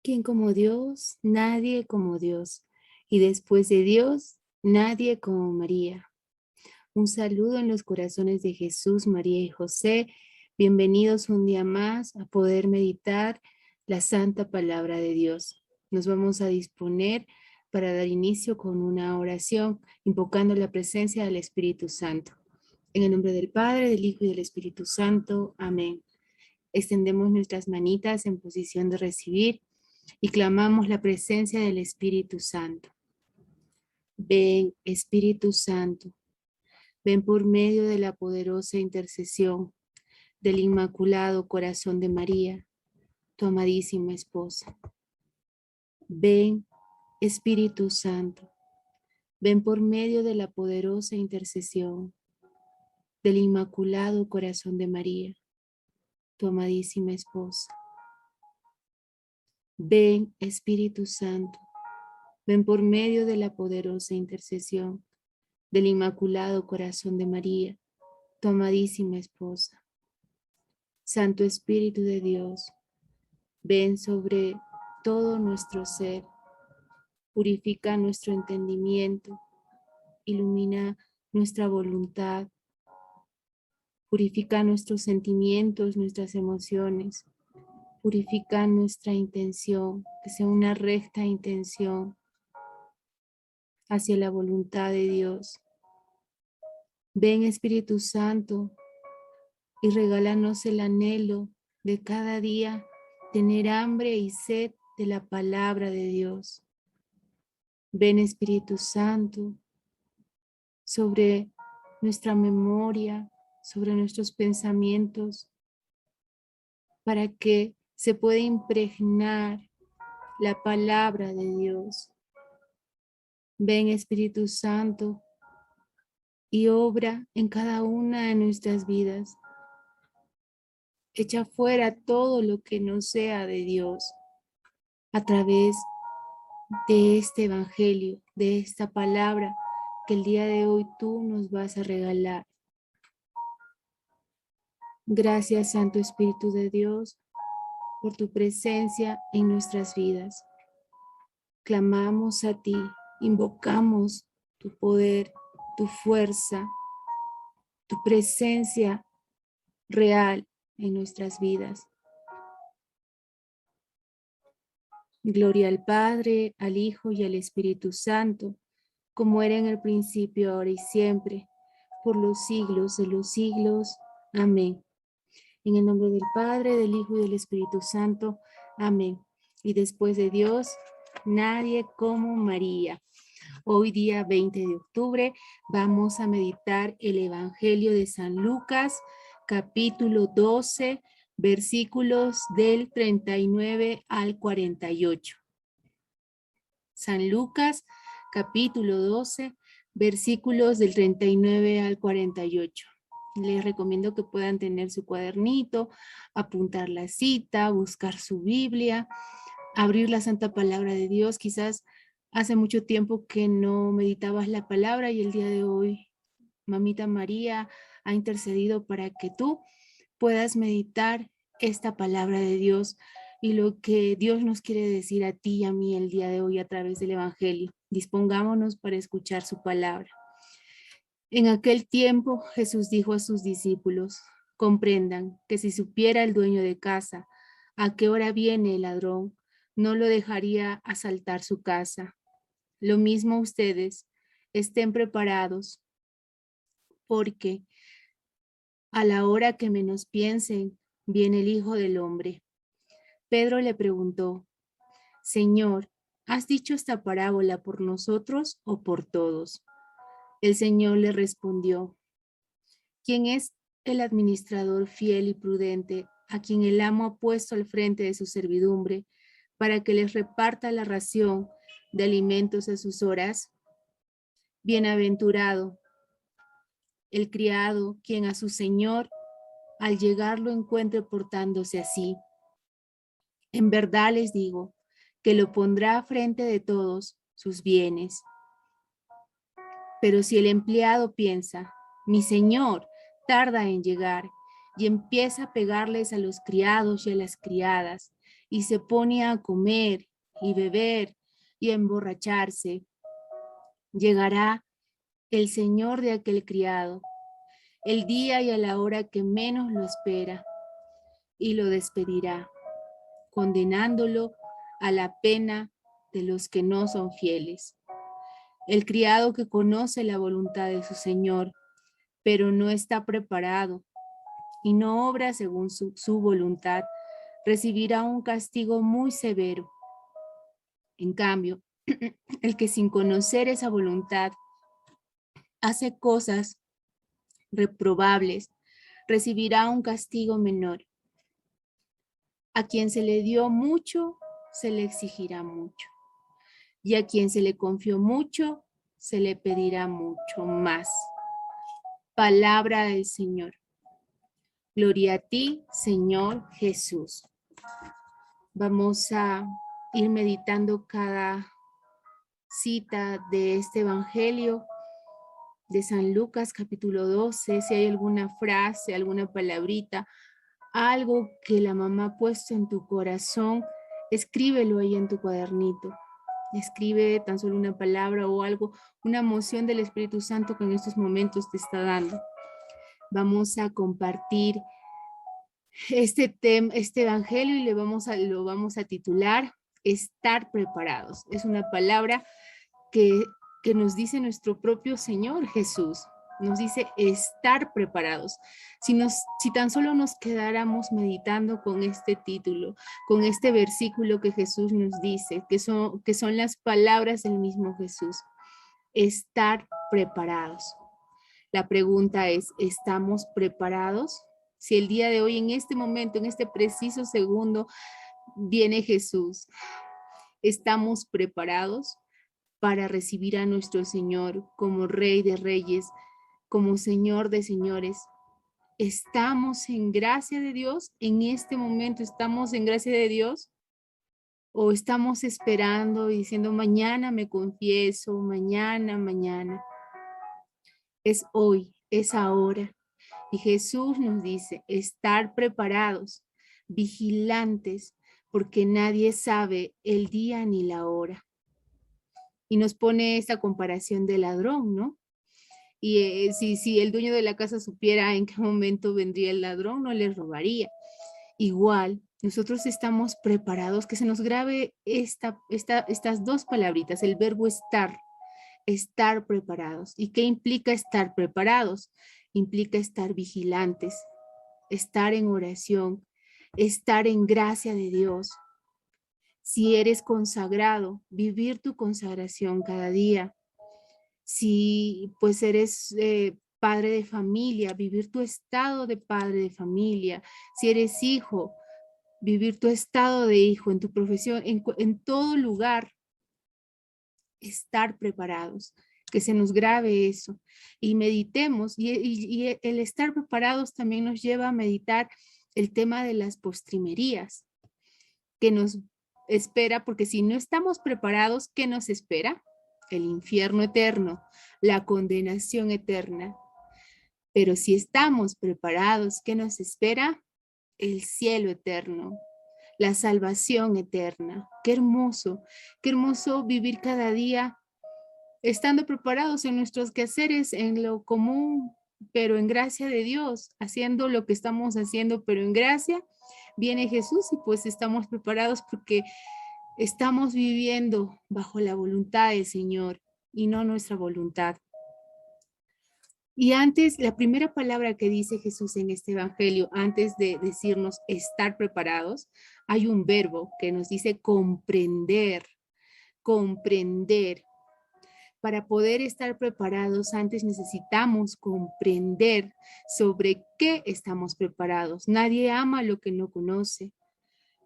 ¿Quién como Dios? Nadie como Dios. Y después de Dios, nadie como María. Un saludo en los corazones de Jesús, María y José. Bienvenidos un día más a poder meditar la santa palabra de Dios. Nos vamos a disponer para dar inicio con una oración, invocando la presencia del Espíritu Santo. En el nombre del Padre, del Hijo y del Espíritu Santo. Amén. Extendemos nuestras manitas en posición de recibir y clamamos la presencia del Espíritu Santo. Ven, Espíritu Santo, ven por medio de la poderosa intercesión del Inmaculado Corazón de María, tu amadísima esposa. Ven, Espíritu Santo, ven por medio de la poderosa intercesión del Inmaculado Corazón de María, tu amadísima esposa. Ven, Espíritu Santo, ven por medio de la poderosa intercesión del Inmaculado Corazón de María, tu amadísima esposa. Santo Espíritu de Dios, ven sobre todo nuestro ser, purifica nuestro entendimiento, ilumina nuestra voluntad, purifica nuestros sentimientos, nuestras emociones, purifica nuestra intención, que sea una recta intención hacia la voluntad de Dios. Ven, Espíritu Santo, y regálanos el anhelo de cada día tener hambre y sed de la palabra de Dios. Ven, Espíritu Santo, sobre nuestra memoria, sobre nuestros pensamientos, para que se pueda impregnar la palabra de Dios. Ven, Espíritu Santo, y obra en cada una de nuestras vidas. Echa fuera todo lo que no sea de Dios a través de este evangelio, de esta palabra que el día de hoy tú nos vas a regalar. Gracias, Santo Espíritu de Dios, por tu presencia en nuestras vidas. Clamamos a ti, invocamos tu poder, tu fuerza, tu presencia real en nuestras vidas. Gloria al Padre, al Hijo y al Espíritu Santo, como era en el principio, ahora y siempre, por los siglos de los siglos. Amén. En el nombre del Padre, del Hijo y del Espíritu Santo. Amén. Y después de Dios, nadie como María. Hoy día 20 de octubre vamos a meditar el Evangelio de San Lucas, capítulo 12, versículos del 39 al 48. San Lucas, capítulo 12, versículos del 39 al 48. Les recomiendo que puedan tener su cuadernito, apuntar la cita, buscar su Biblia, abrir la Santa Palabra de Dios. Quizás hace mucho tiempo que no meditabas la palabra y el día de hoy Mamita María ha intercedido para que tú puedas meditar esta palabra de Dios y lo que Dios nos quiere decir a ti y a mí el día de hoy a través del Evangelio. Dispongámonos para escuchar su palabra. En aquel tiempo Jesús dijo a sus discípulos: comprendan que si supiera el dueño de casa a qué hora viene el ladrón, no lo dejaría asaltar su casa. Lo mismo ustedes, estén preparados, porque a la hora que menos piensen, viene el Hijo del Hombre. Pedro le preguntó: Señor, ¿has dicho esta parábola por nosotros o por todos? El Señor le respondió: ¿quién es el administrador fiel y prudente a quien el amo ha puesto al frente de su servidumbre para que les reparta la ración de alimentos a sus horas? Bienaventurado el criado quien a su señor al llegar lo encuentre portándose así. En verdad les digo que lo pondrá frente de todos sus bienes. Pero si el empleado piensa: mi señor tarda en llegar, y empieza a pegarles a los criados y a las criadas, y se pone a comer y beber y a emborracharse, llegará el señor de aquel criado, el día y a la hora que menos lo espera, y lo despedirá, condenándolo a la pena de los que no son fieles. El criado que conoce la voluntad de su señor, pero no está preparado y no obra según su voluntad, recibirá un castigo muy severo. En cambio, el que sin conocer esa voluntad hace cosas reprobables, recibirá un castigo menor. A quien se le dio mucho, se le exigirá mucho. Y a quien se le confió mucho, se le pedirá mucho más. Palabra del Señor. Gloria a ti, Señor Jesús. Vamos a ir meditando cada cita de este evangelio de San Lucas, capítulo 12. Si hay alguna frase, alguna palabrita, algo que la mamá ha puesto en tu corazón, escríbelo ahí en tu cuadernito. Escribe tan solo una palabra o algo, una emoción del Espíritu Santo que en estos momentos te está dando. Vamos a compartir este evangelio y lo vamos a titular estar preparados. Es una palabra que nos dice nuestro propio Señor Jesús. Nos dice estar preparados. Si tan solo nos quedáramos meditando con este título, con este versículo que Jesús nos dice, que son las palabras del mismo Jesús. Estar preparados. La pregunta es, ¿estamos preparados? Si el día de hoy, en este momento, en este preciso segundo, viene Jesús, ¿estamos preparados para recibir a nuestro Señor como Rey de Reyes, como Señor de Señores? ¿Estamos en gracia de Dios? ¿En este momento estamos en gracia de Dios? ¿O estamos esperando y diciendo, mañana me confieso, mañana? Es hoy, es ahora. Y Jesús nos dice, estar preparados, vigilantes, porque nadie sabe el día ni la hora. Y nos pone esta comparación de ladrón, ¿no? Y si el dueño de la casa supiera en qué momento vendría el ladrón, no le robaría. Igual, nosotros estamos preparados, que se nos grabe estas dos palabritas, el verbo estar preparados. ¿Y qué implica estar preparados? Implica estar vigilantes, estar en oración, estar en gracia de Dios. Si eres consagrado, vivir tu consagración cada día. Si pues eres padre de familia, vivir tu estado de padre de familia. Si eres hijo, vivir tu estado de hijo en tu profesión, en todo lugar, estar preparados, que se nos grabe eso y meditemos. Y el estar preparados también nos lleva a meditar el tema de las postrimerías que nos espera, porque si no estamos preparados, ¿qué nos espera? El infierno eterno, la condenación eterna. Pero si estamos preparados, ¿qué nos espera? El cielo eterno, la salvación eterna. Qué hermoso vivir cada día estando preparados en nuestros quehaceres, en lo común, pero en gracia de Dios, haciendo lo que estamos haciendo, pero en gracia. Viene Jesús y pues estamos preparados porque estamos viviendo bajo la voluntad del Señor y no nuestra voluntad. Y antes, la primera palabra que dice Jesús en este evangelio, antes de decirnos estar preparados, hay un verbo que nos dice comprender. Para poder estar preparados, antes necesitamos comprender sobre qué estamos preparados. Nadie ama lo que no conoce.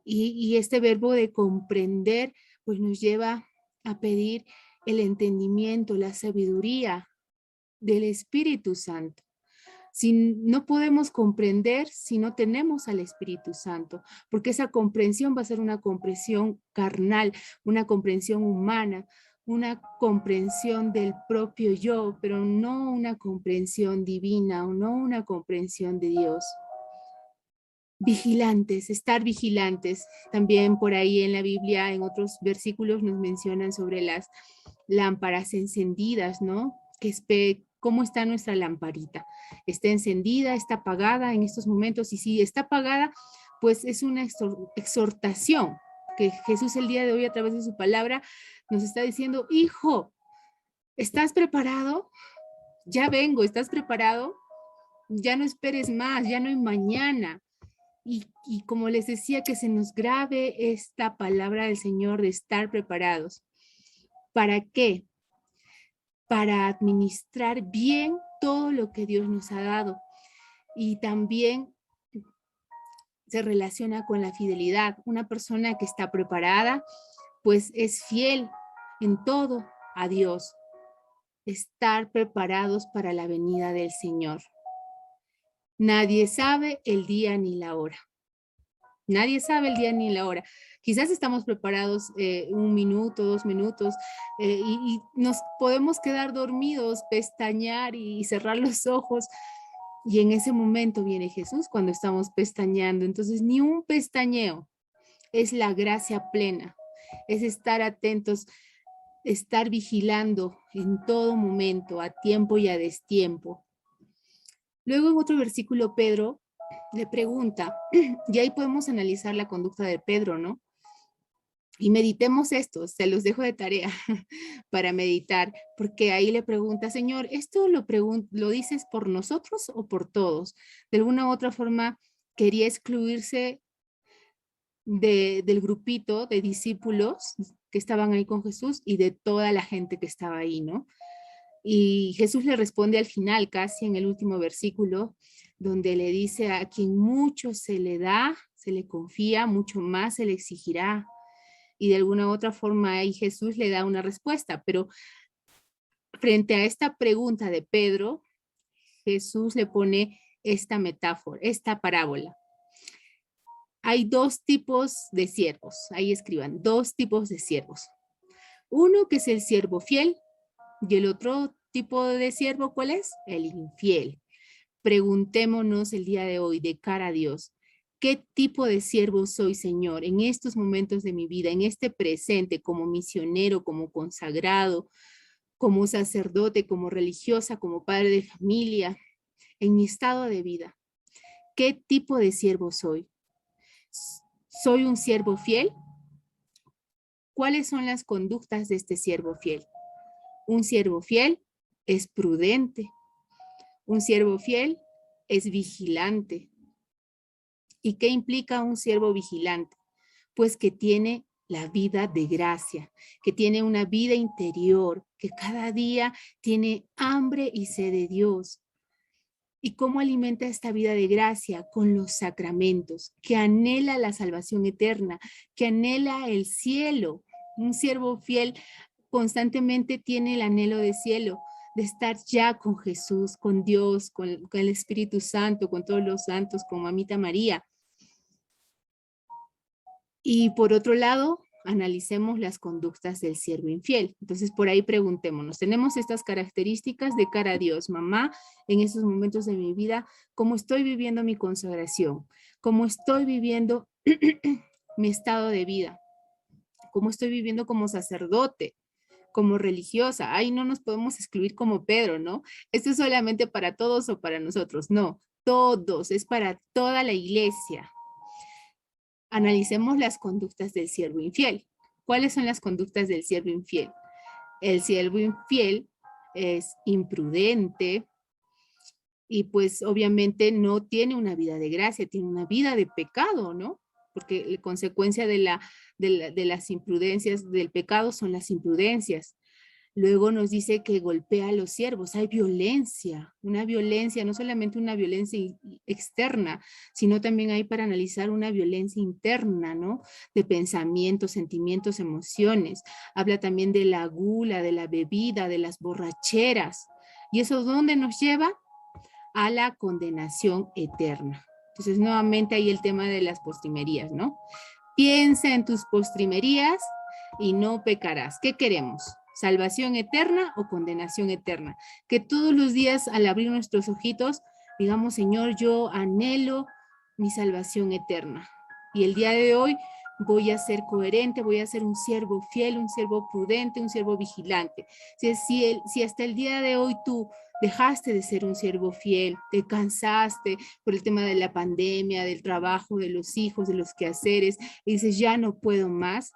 Y este verbo de comprender, pues nos lleva a pedir el entendimiento, la sabiduría del Espíritu Santo. Si no podemos comprender si no tenemos al Espíritu Santo, porque esa comprensión va a ser una comprensión carnal, una comprensión humana, una comprensión del propio yo, pero no una comprensión divina o no una comprensión de Dios. Vigilantes, estar vigilantes. También por ahí en la Biblia, en otros versículos nos mencionan sobre las lámparas encendidas, ¿no? ¿Cómo está nuestra lamparita? ¿Está encendida? ¿Está apagada en estos momentos? Y si está apagada, pues es una exhortación que Jesús el día de hoy a través de su palabra nos está diciendo, hijo, ¿estás preparado? Ya vengo, ¿estás preparado? Ya no esperes más, ya no hay mañana. Y como les decía, que se nos grabe esta palabra del Señor de estar preparados. ¿Para qué? Para administrar bien todo lo que Dios nos ha dado. Y también se relaciona con la fidelidad. Una persona que está preparada, pues es fiel en todo a Dios. Estar preparados para la venida del Señor. Nadie sabe el día ni la hora. Nadie sabe el día ni la hora. Quizás estamos preparados 1 minuto, 2 minutos y nos podemos quedar dormidos, pestañear y cerrar los ojos. Y en ese momento viene Jesús cuando estamos pestañeando. Entonces, ni un pestañeo, es la gracia plena. Es estar atentos, estar vigilando en todo momento, a tiempo y a destiempo. Luego en otro versículo, Pedro le pregunta, y ahí podemos analizar la conducta de Pedro, ¿no? Y meditemos esto, se los dejo de tarea para meditar, porque ahí le pregunta, Señor, ¿esto lo dices por nosotros o por todos? De alguna u otra forma quería excluirse del grupito de discípulos que estaban ahí con Jesús y de toda la gente que estaba ahí, ¿no? Y Jesús le responde al final, casi en el último versículo, donde le dice, a quien mucho se le da, se le confía, mucho más se le exigirá. Y de alguna u otra forma ahí Jesús le da una respuesta, pero frente a esta pregunta de Pedro, Jesús le pone esta metáfora, esta parábola. Hay 2 tipos de siervos, ahí escriban, 2 tipos de siervos. Uno que es el siervo fiel y el otro tipo de siervo, ¿cuál es? El infiel. Preguntémonos el día de hoy de cara a Dios, ¿qué tipo de siervo soy, Señor, en estos momentos de mi vida, en este presente, como misionero, como consagrado, como sacerdote, como religiosa, como padre de familia, en mi estado de vida? ¿Qué tipo de siervo soy? ¿Soy un siervo fiel? ¿Cuáles son las conductas de este siervo fiel? Un siervo fiel es prudente. Un siervo fiel es vigilante. ¿Y qué implica un siervo vigilante? Pues que tiene la vida de gracia, que tiene una vida interior, que cada día tiene hambre y sed de Dios. ¿Y cómo alimenta esta vida de gracia? Con los sacramentos, que anhela la salvación eterna, que anhela el cielo. Un siervo fiel constantemente tiene el anhelo de cielo, de estar ya con Jesús, con Dios, con el Espíritu Santo, con todos los santos, con Mamita María. Y por otro lado, analicemos las conductas del siervo infiel. Entonces, por ahí preguntémonos, ¿tenemos estas características de cara a Dios? Mamá, en estos momentos de mi vida, ¿cómo estoy viviendo mi consagración? ¿Cómo estoy viviendo mi estado de vida? ¿Cómo estoy viviendo como sacerdote? Como religiosa? Ahí no nos podemos excluir como Pedro, ¿no? Esto es solamente para todos o para nosotros. No, todos, es para toda la iglesia. Analicemos las conductas del siervo infiel. ¿Cuáles son las conductas del siervo infiel? El siervo infiel es imprudente y pues obviamente no tiene una vida de gracia, tiene una vida de pecado, ¿no? Porque la consecuencia de las imprudencias, del pecado son las imprudencias. Luego nos dice que golpea a los siervos, hay violencia, una violencia, no solamente una violencia externa, sino también hay para analizar una violencia interna, ¿no? De pensamientos, sentimientos, emociones. Habla también de la gula, de la bebida, de las borracheras. ¿Y eso dónde nos lleva? A la condenación eterna. Entonces, nuevamente hay el tema de las postrimerías, ¿no? Piensa en tus postrimerías y no pecarás. ¿Qué queremos? ¿Salvación eterna o condenación eterna? Que todos los días al abrir nuestros ojitos digamos, Señor, yo anhelo mi salvación eterna. Y el día de hoy voy a ser coherente, voy a ser un siervo fiel, un siervo prudente, un siervo vigilante. Si hasta el día de hoy tú dejaste de ser un siervo fiel, te cansaste por el tema de la pandemia, del trabajo, de los hijos, de los quehaceres, y dices, ya no puedo más,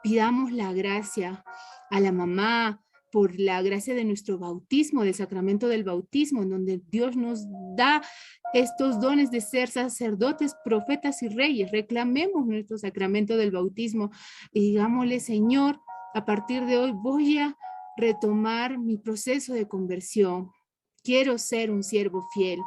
pidamos la gracia a la mamá, por la gracia de nuestro bautismo, del sacramento del bautismo, en donde Dios nos da estos dones de ser sacerdotes, profetas y reyes. Reclamemos nuestro sacramento del bautismo y digámosle, Señor, a partir de hoy voy a retomar mi proceso de conversión. Quiero ser un siervo fiel.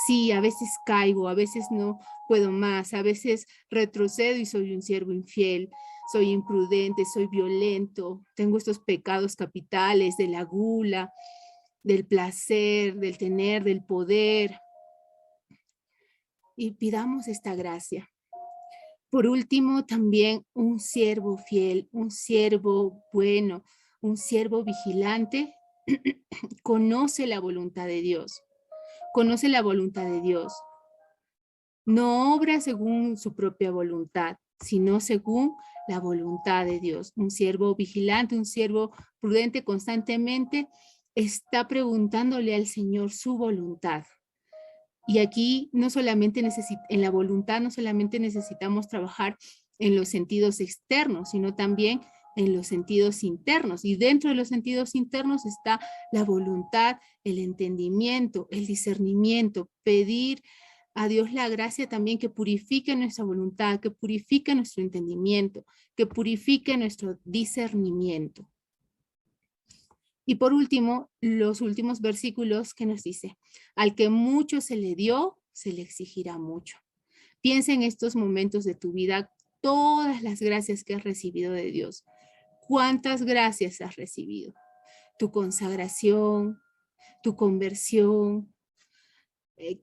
Sí, a veces caigo, a veces no puedo más, a veces retrocedo y soy un siervo infiel, soy imprudente, soy violento, tengo estos pecados capitales de la gula, del placer, del tener, del poder. Y pidamos esta gracia. Por último, también un siervo fiel, un siervo bueno, un siervo vigilante, conoce la voluntad de Dios, conoce la voluntad de Dios. No obra según su propia voluntad, sino según la voluntad de Dios. Un siervo vigilante, un siervo prudente constantemente está preguntándole al Señor su voluntad. Y aquí no solamente en la voluntad no solamente necesitamos trabajar en los sentidos externos, sino también en los sentidos internos. Y dentro de los sentidos internos está la voluntad, el entendimiento, el discernimiento, pedir a Dios la gracia también que purifique nuestra voluntad, que purifique nuestro entendimiento, que purifique nuestro discernimiento. Y por último, los últimos versículos que nos dice, al que mucho se le dio, se le exigirá mucho. Piensa en estos momentos de tu vida, todas las gracias que has recibido de Dios. ¿Cuántas gracias has recibido? Tu consagración, tu conversión,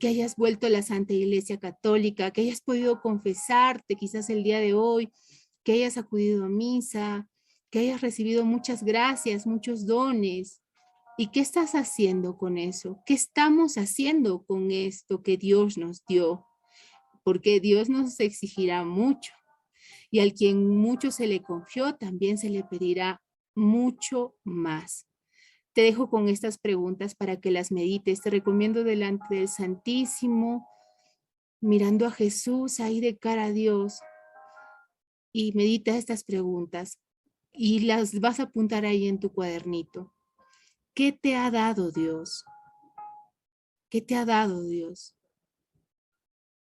que hayas vuelto a la Santa Iglesia Católica, que hayas podido confesarte quizás el día de hoy, que hayas acudido a misa, que hayas recibido muchas gracias, muchos dones. ¿Y qué estás haciendo con eso? ¿Qué estamos haciendo con esto que Dios nos dio? Porque Dios nos exigirá mucho. Y al quien mucho se le confió, también se le pedirá mucho más. Te dejo con estas preguntas para que las medites. Te recomiendo delante del Santísimo, mirando a Jesús ahí de cara a Dios, y medita estas preguntas y las vas a apuntar ahí en tu cuadernito. ¿Qué te ha dado Dios? ¿Qué te ha dado Dios?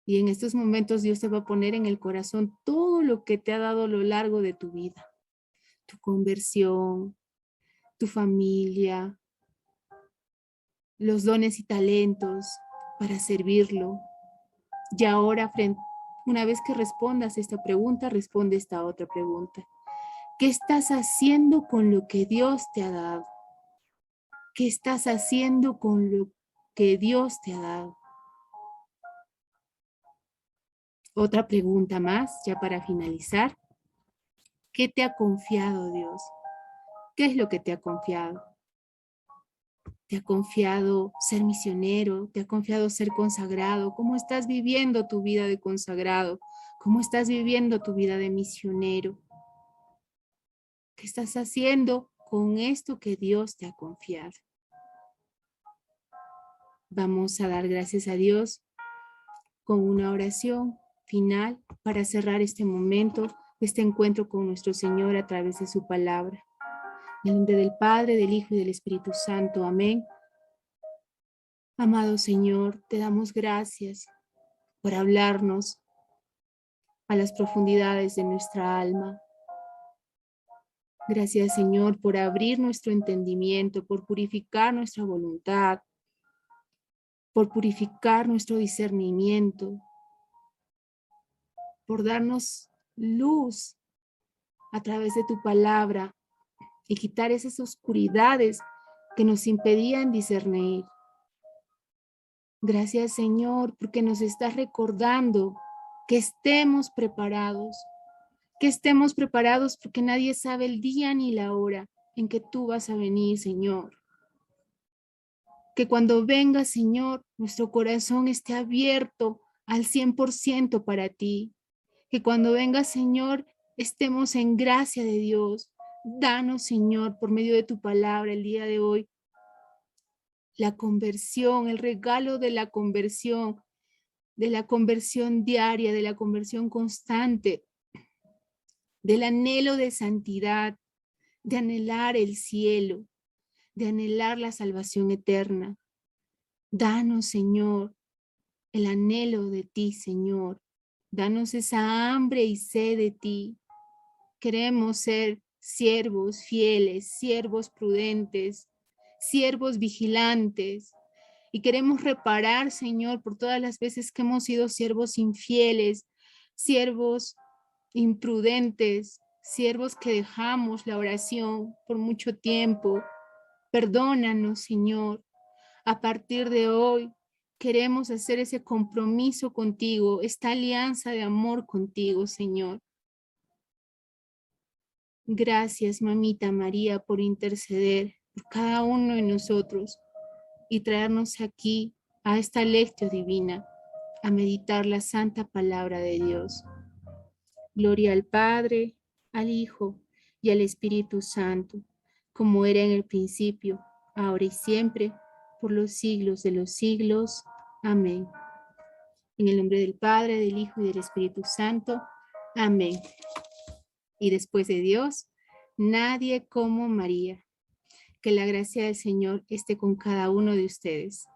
Y en estos momentos Dios te va a poner en el corazón todo lo que te ha dado a lo largo de tu vida. Tu conversión, tu familia, los dones y talentos para servirlo. Y ahora, una vez que respondas esta pregunta, responde esta otra pregunta. ¿Qué estás haciendo con lo que Dios te ha dado? ¿Qué estás haciendo con lo que Dios te ha dado? Otra pregunta más, ya para finalizar. ¿Qué te ha confiado Dios? ¿Qué es lo que te ha confiado? ¿Te ha confiado ser misionero? ¿Te ha confiado ser consagrado? ¿Cómo estás viviendo tu vida de consagrado? ¿Cómo estás viviendo tu vida de misionero? ¿Qué estás haciendo con esto que Dios te ha confiado? Vamos a dar gracias a Dios con una oración final para cerrar este momento, este encuentro con nuestro Señor a través de su palabra. En el nombre del Padre, del Hijo y del Espíritu Santo. Amén. Amado Señor, te damos gracias por hablarnos a las profundidades de nuestra alma. Gracias, Señor, por abrir nuestro entendimiento, por purificar nuestra voluntad, por purificar nuestro discernimiento, por darnos luz a través de tu palabra y quitar esas oscuridades que nos impedían discernir. Gracias, Señor, porque nos estás recordando que estemos preparados porque nadie sabe el día ni la hora en que tú vas a venir, Señor. Que cuando vengas, Señor, nuestro corazón esté abierto al 100% para ti. Que cuando venga, Señor, estemos en gracia de Dios. Danos, Señor, por medio de tu palabra el día de hoy, la conversión, el regalo de la conversión diaria, de la conversión constante, del anhelo de santidad, de anhelar el cielo, de anhelar la salvación eterna. Danos, Señor, el anhelo de ti, Señor. Danos esa hambre y sed de ti. Queremos ser siervos fieles, siervos prudentes, siervos vigilantes. Y queremos reparar, Señor, por todas las veces que hemos sido siervos infieles, siervos imprudentes, siervos que dejamos la oración por mucho tiempo. Perdónanos, Señor. A partir de hoy queremos hacer ese compromiso contigo, esta alianza de amor contigo, Señor. Gracias, Mamita María, por interceder por cada uno de nosotros y traernos aquí a esta lectio divina, a meditar la santa palabra de Dios. Gloria al Padre, al Hijo y al Espíritu Santo, como era en el principio, ahora y siempre, por los siglos de los siglos. Amén. En el nombre del Padre, del Hijo y del Espíritu Santo. Amén. Y después de Dios, nadie como María. Que la gracia del Señor esté con cada uno de ustedes.